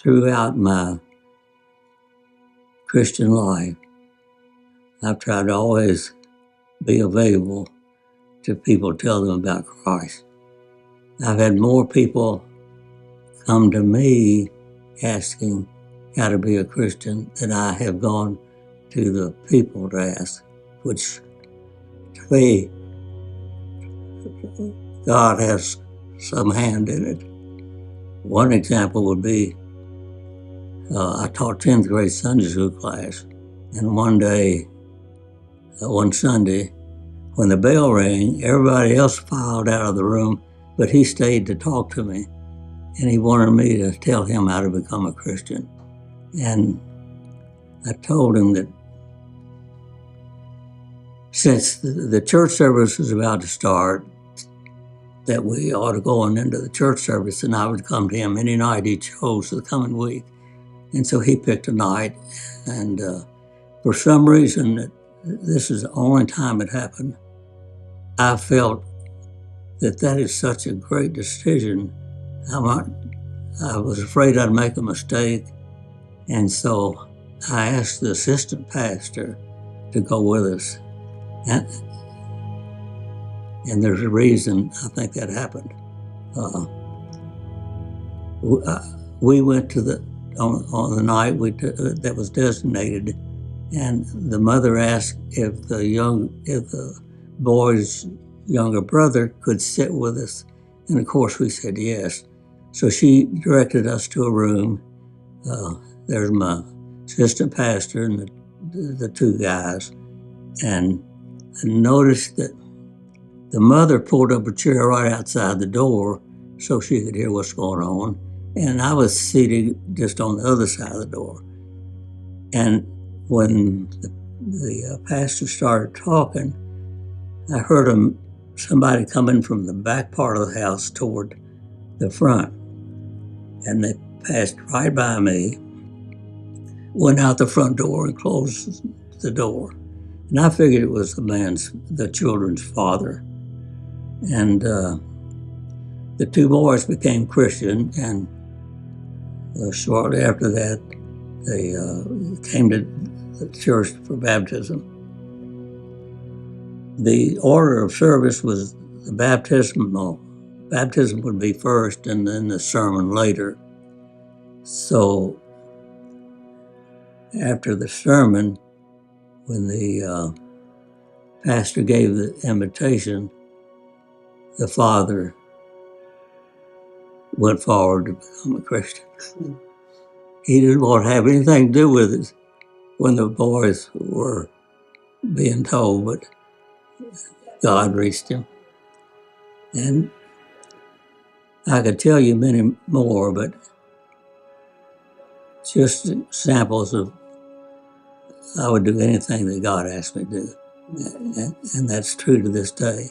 throughout my Christian life, I've tried to always be available to people, tell them about Christ. I've had more people come to me asking how to be a Christian than I have gone to the people to ask, which to me, God has some hand in it. One example would be, I taught 10th grade Sunday school class, and one Sunday, when the bell rang, everybody else filed out of the room, but he stayed to talk to me, and he wanted me to tell him how to become a Christian. And I told him that since the church service was about to start, that we ought to go on into the church service, and I would come to him any night he chose the coming week. And so he picked a night, and for some reason, this is the only time it happened, I felt that is such a great decision. I was afraid I'd make a mistake, and so I asked the assistant pastor to go with us. And there's a reason I think that happened. We went to on the night that was designated, and the mother asked if the boy's younger brother could sit with us, and of course we said yes. So she directed us to a room. There's my assistant pastor and the two guys, and I noticed that the mother pulled up a chair right outside the door so she could hear what's going on, and I was seated just on the other side of the door. And when the pastor started talking, I heard somebody coming from the back part of the house toward the front, and they passed right by me, went out the front door and closed the door. And I figured it was the children's father. And the two boys became Christian, and shortly after that, they came to the church for baptism. The order of service was the baptism would be first, and then the sermon later. So after the sermon, when the pastor gave the invitation, the father went forward to become a Christian. He didn't want to have anything to do with it when the boys were being told, but God reached him. And I could tell you many more, but just examples of I would do anything that God asked me to do. And that's true to this day.